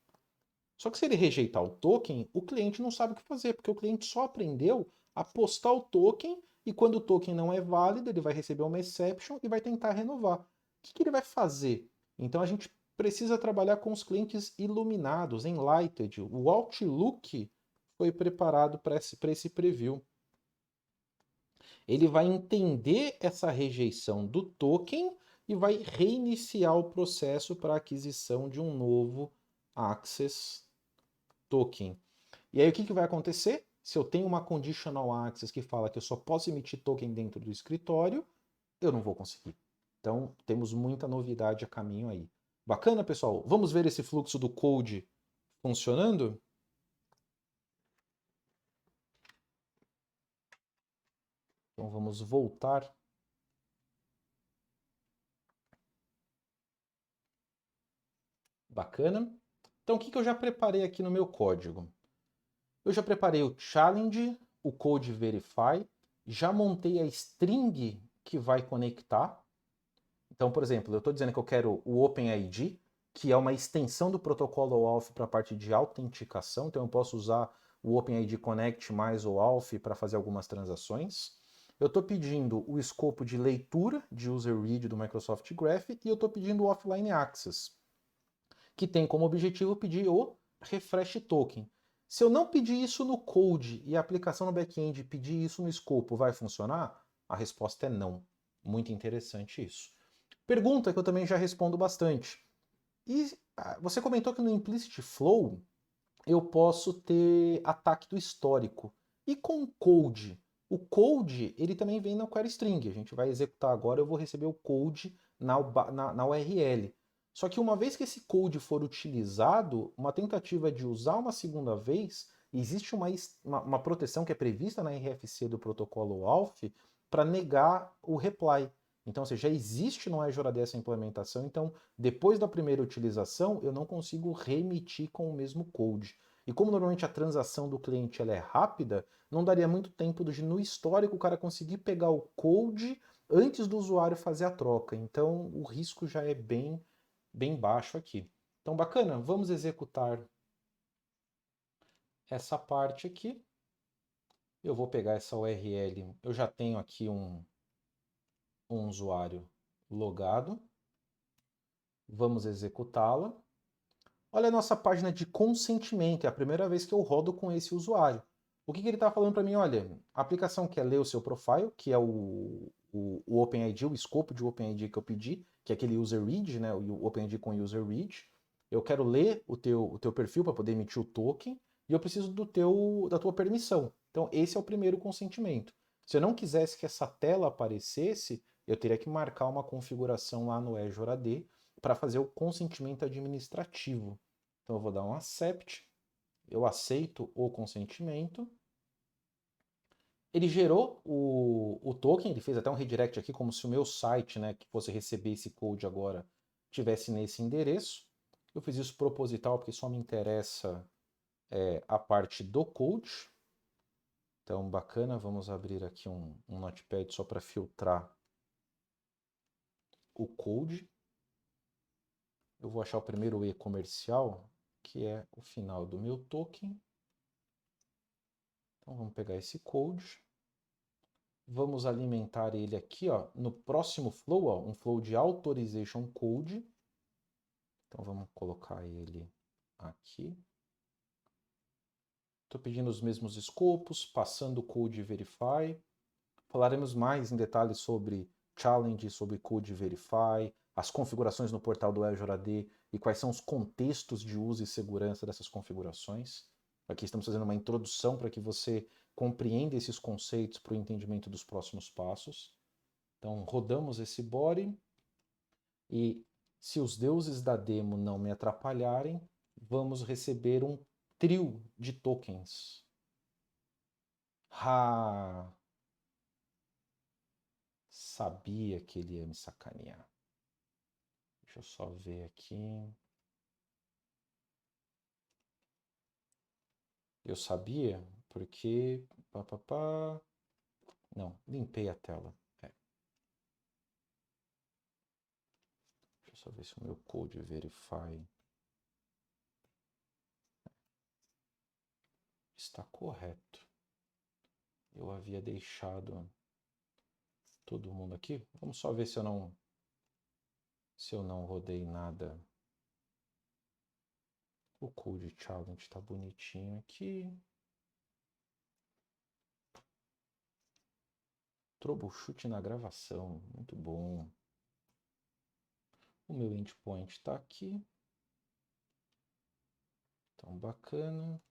Só que se ele rejeitar o token, o cliente não sabe o que fazer, porque o cliente só aprendeu a postar o token e quando o token não é válido, ele vai receber uma exception e vai tentar renovar. O que ele vai fazer? Então a gente precisa trabalhar com os clientes iluminados, enlightened. O Outlook foi preparado para esse preview. Ele vai entender essa rejeição do token e vai reiniciar o processo para aquisição de um novo access token. E aí o que vai acontecer? Se eu tenho uma conditional access que fala que eu só posso emitir token dentro do escritório, eu não vou conseguir. Então temos muita novidade a caminho aí. Bacana, pessoal? Vamos ver esse fluxo do code funcionando? Então vamos voltar. Bacana. Então o que eu já preparei aqui no meu código? Eu já preparei o challenge, o code verify, já montei a string que vai conectar. Então, por exemplo, eu estou dizendo que eu quero o OpenID, que é uma extensão do protocolo OAuth para a parte de autenticação. Então, eu posso usar o OpenID Connect mais o OAuth para fazer algumas transações. Eu estou pedindo o escopo de leitura de user read do Microsoft Graph e eu estou pedindo o offline access, que tem como objetivo pedir o refresh token. Se eu não pedir isso no code e a aplicação no back-end pedir isso no escopo, vai funcionar? A resposta é não. Muito interessante isso. Pergunta que eu também já respondo bastante. E você comentou que no implicit flow eu posso ter ataque do histórico. E com code? O code ele também vem na query string. A gente vai executar agora, eu vou receber o code na URL. Só que uma vez que esse code for utilizado, uma tentativa de usar uma segunda vez, existe uma proteção que é prevista na RFC do protocolo AUTH para negar o reply. Então, ou seja, já existe no Azure AD essa implementação, então depois da primeira utilização eu não consigo reemitir com o mesmo code. E como normalmente a transação do cliente ela é rápida, não daria muito tempo no histórico o cara conseguir pegar o code antes do usuário fazer a troca. Então o risco já é bem baixo aqui. Então bacana, vamos executar essa parte aqui. Eu vou pegar essa URL, eu já tenho aqui um usuário logado. Vamos executá-la. Olha a nossa página de consentimento, é a primeira vez que eu rodo com esse usuário. O que ele está falando para mim? Olha, a aplicação quer ler o seu profile, que é o OpenID, o escopo de OpenID que eu pedi, que é aquele user read, né, o OpenID com user read. Eu quero ler o teu perfil para poder emitir o token, e eu preciso da tua permissão. Então, esse é o primeiro consentimento. Se eu não quisesse que essa tela aparecesse, eu teria que marcar uma configuração lá no Azure AD para fazer o consentimento administrativo. Então, eu vou dar um accept, eu aceito o consentimento. Ele gerou o token, ele fez até um redirect aqui, como se o meu site, né, que fosse receber esse code agora, tivesse nesse endereço. Eu fiz isso proposital porque só me interessa a parte do code. Então, bacana, vamos abrir aqui um notepad só para filtrar o code. Eu vou achar o primeiro E comercial, que é o final do meu token. Então, vamos pegar esse code. Vamos alimentar ele aqui, ó, no próximo flow, ó, um flow de authorization code. Então, vamos colocar ele aqui. Estou pedindo os mesmos escopos, passando o code verify. Falaremos mais em detalhes sobre challenge, sobre code verify, as configurações no portal do Azure AD e quais são os contextos de uso e segurança dessas configurações. Aqui estamos fazendo uma introdução para que você compreenda esses conceitos para o entendimento dos próximos passos. Então, rodamos esse body e, se os deuses da demo não me atrapalharem, vamos receber um trio de tokens. Sabia que ele ia me sacanear. Deixa eu só ver aqui. Eu sabia porque... Não, limpei a tela. Deixa eu só ver se o meu code verify está correto. Eu havia deixado todo mundo aqui. Vamos só ver se eu não rodei nada. O code challenge está bonitinho aqui. Troubleshoot na gravação, muito bom. O meu endpoint está aqui. Então, bacana.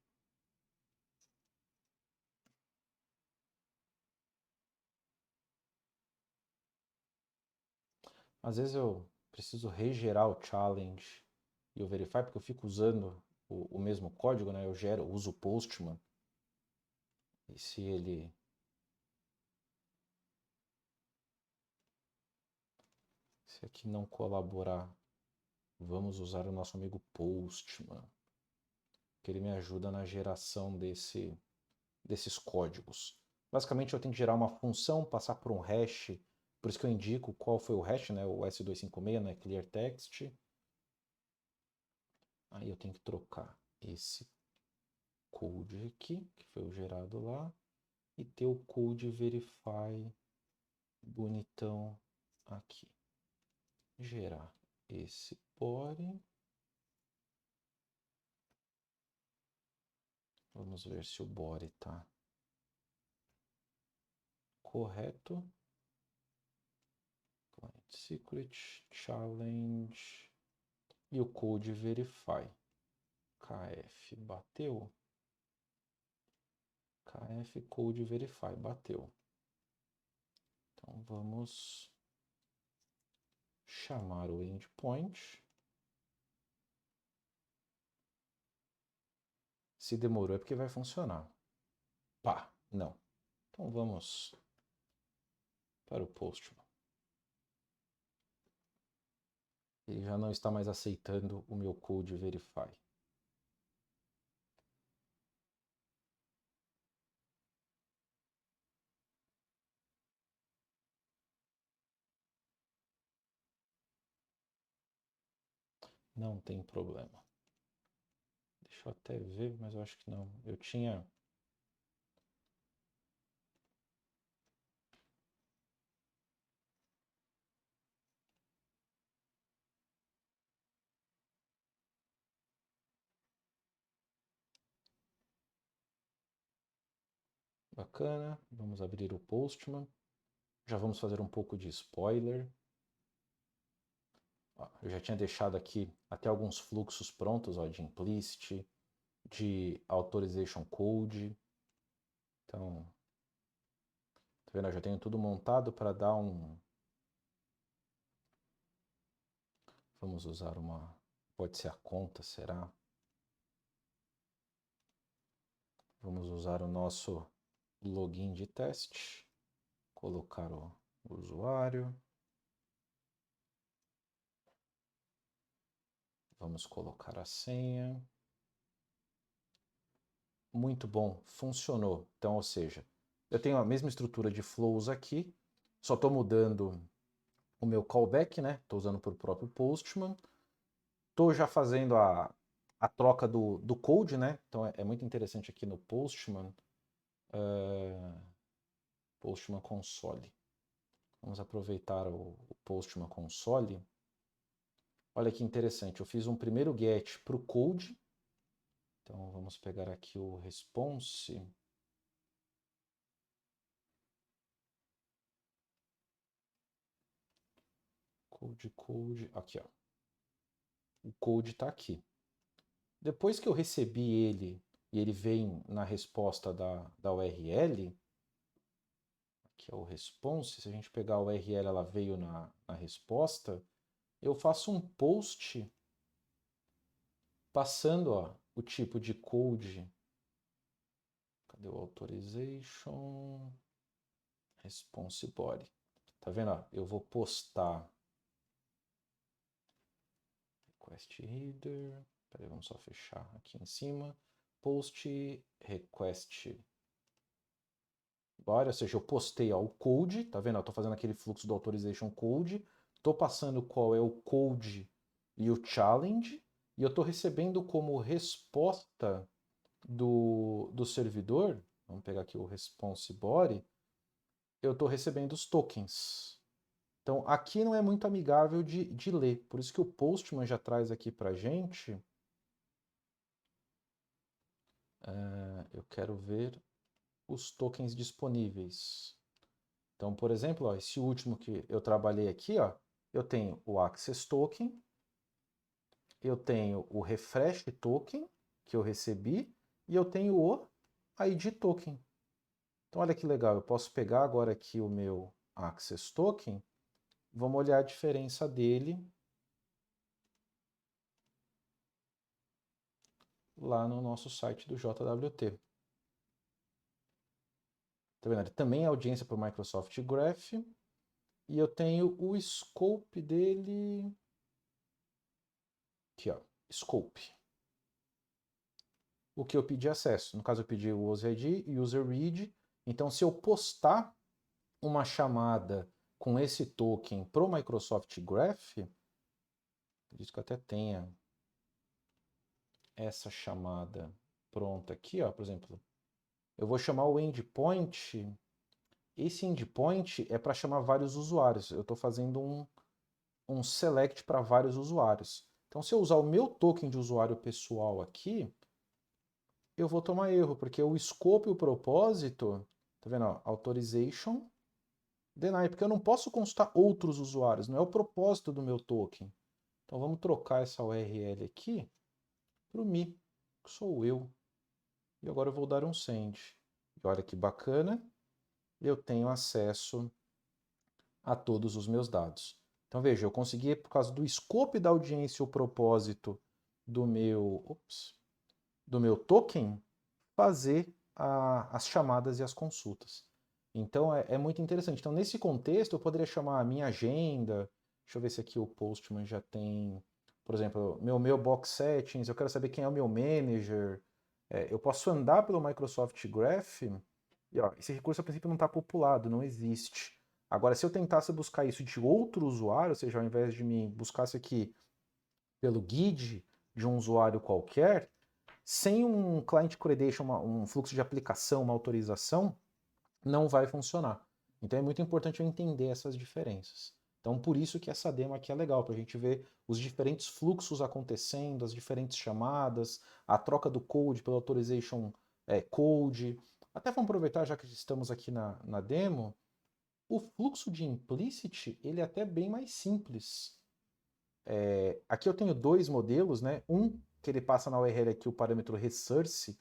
Às vezes eu preciso regerar o challenge e o verify, porque eu fico usando o mesmo código, né? Eu uso o Postman. E se aqui não colaborar, vamos usar o nosso amigo Postman, que ele me ajuda na geração desses códigos. Basicamente eu tenho que gerar uma função, passar por um hash, por isso que eu indico qual foi o hash, né? O S256, né? Clear text. Aí eu tenho que trocar esse code aqui, que foi o gerado lá, e ter o code verify bonitão aqui. Gerar esse body. Vamos ver se o body está correto. Client secret, challenge e o code verify. KF bateu. KF code verify bateu. Então vamos chamar o endpoint. Se demorou é porque vai funcionar. Pá, não. Então vamos para o Postman. Ele já não está mais aceitando o meu code verify. Não tem problema. Deixa eu até ver, mas eu acho que não. Eu tinha... Bacana. Vamos abrir o Postman. Já vamos fazer um pouco de spoiler. Eu já tinha deixado aqui até alguns fluxos prontos, ó, de implicit, de authorization code. Então, tá vendo? Eu já tenho tudo montado para dar um... Vamos usar uma... Pode ser a conta, será? Vamos usar o nosso login de teste. Colocar o usuário. Vamos colocar a senha. Muito bom, funcionou. Então, ou seja, eu tenho a mesma estrutura de flows aqui, só estou mudando o meu callback, né? Estou usando para o próprio Postman. Estou já fazendo a troca do code, né? Então é muito interessante aqui no Postman. Postman Console. Vamos aproveitar o Postman Console. Olha que interessante, eu fiz um primeiro get para o code. Então vamos pegar aqui o response. Code, aqui ó. O code está aqui. Depois que eu recebi ele e ele vem na resposta da URL, aqui é o response, se a gente pegar a URL, ela veio na resposta, eu faço um post passando ó, o tipo de code. Cadê o authorization? Response body. Tá vendo? Ó, eu vou postar request header. Peraí, vamos só fechar aqui em cima. Post request body, ou seja, eu postei ó, o code, tá vendo? Eu tô fazendo aquele fluxo do authorization code, tô passando qual é o code e o challenge, e eu tô recebendo como resposta do servidor, vamos pegar aqui o response body, eu tô recebendo os tokens. Então, aqui não é muito amigável de ler, por isso que o Postman já traz aqui pra gente. Eu quero ver os tokens disponíveis. Então, por exemplo, ó, esse último que eu trabalhei aqui, ó, eu tenho o Access Token, eu tenho o Refresh Token, que eu recebi, e eu tenho o ID Token. Então, olha que legal, eu posso pegar agora aqui o meu Access Token, vamos olhar a diferença dele lá no nosso site do JWT. Tá vendo? Ele também é audiência para o Microsoft Graph. E eu tenho o scope dele. Aqui, ó. Scope. O que eu pedi acesso. No caso, eu pedi o user ID e user read. Então, se eu postar uma chamada com esse token para o Microsoft Graph, acredito que eu até tenha essa chamada pronta aqui, ó. Por exemplo, eu vou chamar o endpoint. Esse endpoint é para chamar vários usuários. Eu estou fazendo um select para vários usuários. Então, se eu usar o meu token de usuário pessoal aqui, eu vou tomar erro, porque o scope e o propósito, tá vendo? Ó, authorization, deny, porque eu não posso consultar outros usuários, não é o propósito do meu token. Então, vamos trocar essa URL aqui para o me, que sou eu. E agora eu vou dar um send. E olha que bacana, eu tenho acesso a todos os meus dados. Então veja, eu consegui, por causa do scope da audiência, o propósito do meu token, fazer as chamadas e as consultas. Então é muito interessante. Então nesse contexto eu poderia chamar a minha agenda, deixa eu ver se aqui o Postman já tem, por exemplo, meu mailbox settings, eu quero saber quem é o meu manager, eu posso andar pelo Microsoft Graph, e ó, esse recurso a princípio não está populado, não existe. Agora, se eu tentasse buscar isso de outro usuário, ou seja, ao invés de me buscasse aqui pelo guide de um usuário qualquer, sem um client credential, um fluxo de aplicação, uma autorização, não vai funcionar. Então é muito importante eu entender essas diferenças. Então por isso que essa demo aqui é legal, para a gente ver os diferentes fluxos acontecendo, as diferentes chamadas, a troca do code pelo authorization code. Até vamos aproveitar, já que estamos aqui na demo, o fluxo de implicit ele é até bem mais simples. Aqui eu tenho dois modelos, né? Um que ele passa na URL aqui o parâmetro resource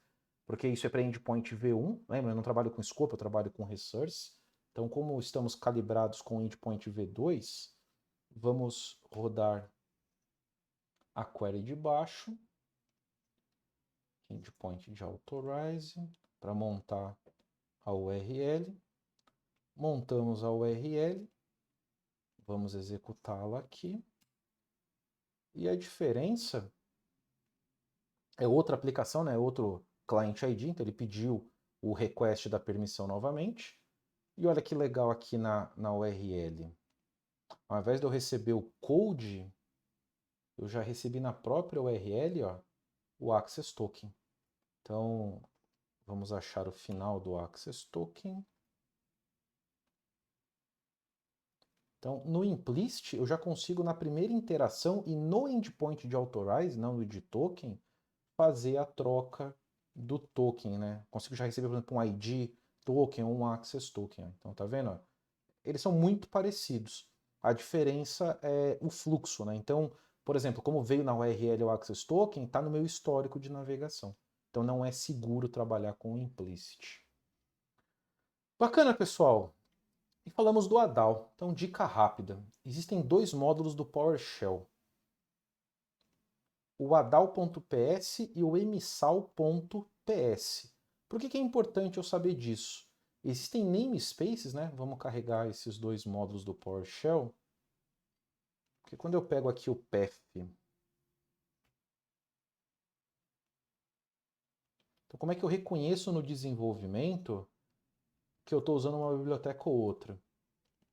porque isso é para endpoint V1, lembra? Eu não trabalho com scope, eu trabalho com resource. Então, como estamos calibrados com endpoint V2, vamos rodar a query de baixo, endpoint de authorize, para montar a URL. Montamos a URL, vamos executá-la aqui. E a diferença é outra aplicação, né? Outro client ID, então ele pediu o request da permissão novamente. E olha que legal aqui na URL. Ao invés de eu receber o code, eu já recebi na própria URL, ó, o Access Token. Então, vamos achar o final do Access Token. Então, no implicit, eu já consigo, na primeira interação e no endpoint de authorize, não no de token, fazer a troca do token, né? Consigo já receber, por exemplo, um ID token ou um access token. Então, tá vendo? Eles são muito parecidos. A diferença é o fluxo, né? Então, por exemplo, como veio na URL o access token, está no meu histórico de navegação. Então, não é seguro trabalhar com o implicit. Bacana, pessoal. E falamos do ADAL. Então, dica rápida. Existem dois módulos do PowerShell. O adal.ps e o emissal.ps. Por que é importante eu saber disso? Existem namespaces, né? Vamos carregar esses dois módulos do PowerShell. Porque quando eu pego aqui o path, então como é que eu reconheço no desenvolvimento que eu estou usando uma biblioteca ou outra?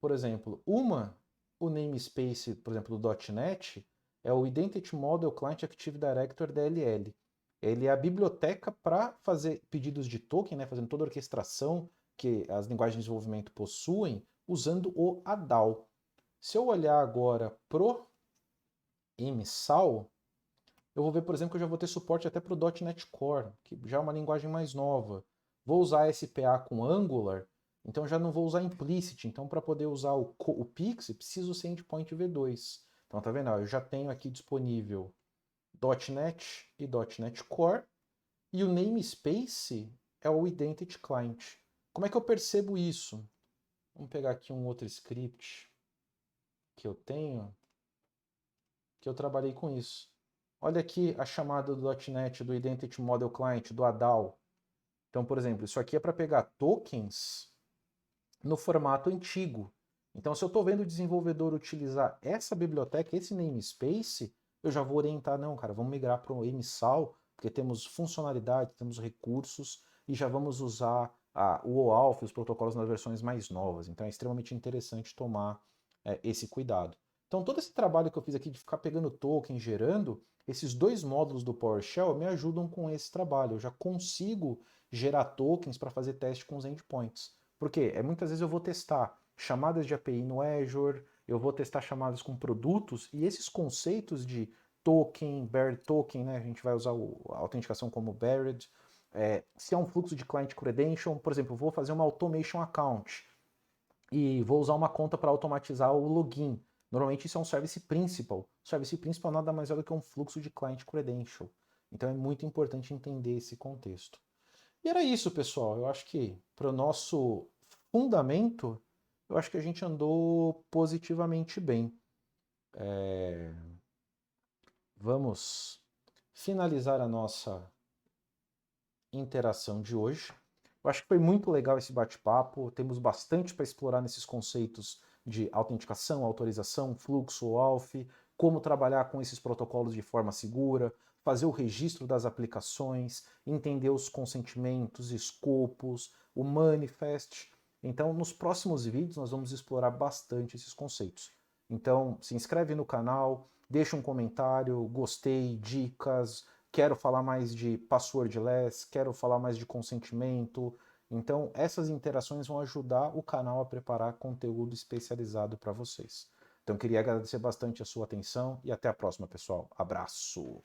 Por exemplo, o namespace, por exemplo, do .NET, é o Identity Model Client Active Director DLL. Ele é a biblioteca para fazer pedidos de token, né, fazendo toda a orquestração que as linguagens de desenvolvimento possuem, usando o ADAL. Se eu olhar agora pro MSAL, eu vou ver, por exemplo, que eu já vou ter suporte até para o .NET Core, que já é uma linguagem mais nova. Vou usar SPA com Angular, então já não vou usar implicit. Então, para poder usar o Pix, preciso ser endpoint V2. Então, tá vendo? Eu já tenho aqui disponível .NET e .NET Core, e o namespace é o Identity Client. Como é que eu percebo isso? Vamos pegar aqui um outro script que eu tenho, que eu trabalhei com isso. Olha aqui a chamada do .NET, do Identity Model Client, do ADAL. Então, por exemplo, isso aqui é para pegar tokens no formato antigo. Então, se eu estou vendo o desenvolvedor utilizar essa biblioteca, esse namespace, eu já vou orientar, não, cara, vamos migrar para o MSAL, porque temos funcionalidade, temos recursos, e já vamos usar o OAuth, os protocolos nas versões mais novas. Então, é extremamente interessante tomar esse cuidado. Então, todo esse trabalho que eu fiz aqui de ficar pegando token, gerando, esses dois módulos do PowerShell me ajudam com esse trabalho. Eu já consigo gerar tokens para fazer teste com os endpoints. Porque muitas vezes eu vou testar chamadas de API no Azure, eu vou testar chamadas com produtos, e esses conceitos de token, buried token, né, a gente vai usar a autenticação como buried, se é um fluxo de client credential, por exemplo, eu vou fazer uma automation account e vou usar uma conta para automatizar o login. Normalmente isso é um service principal. O service principal nada mais é do que um fluxo de client credential. Então é muito importante entender esse contexto. E era isso, pessoal. Eu acho que para o nosso fundamento, eu acho que a gente andou positivamente bem. Vamos finalizar a nossa interação de hoje. Eu acho que foi muito legal esse bate-papo. Temos bastante para explorar nesses conceitos de autenticação, autorização, fluxo, OAuth, como trabalhar com esses protocolos de forma segura, fazer o registro das aplicações, entender os consentimentos, escopos, o manifest. Então, nos próximos vídeos, nós vamos explorar bastante esses conceitos. Então, se inscreve no canal, deixa um comentário, gostei, dicas, quero falar mais de passwordless, quero falar mais de consentimento. Então, essas interações vão ajudar o canal a preparar conteúdo especializado para vocês. Então, queria agradecer bastante a sua atenção e até a próxima, pessoal. Abraço!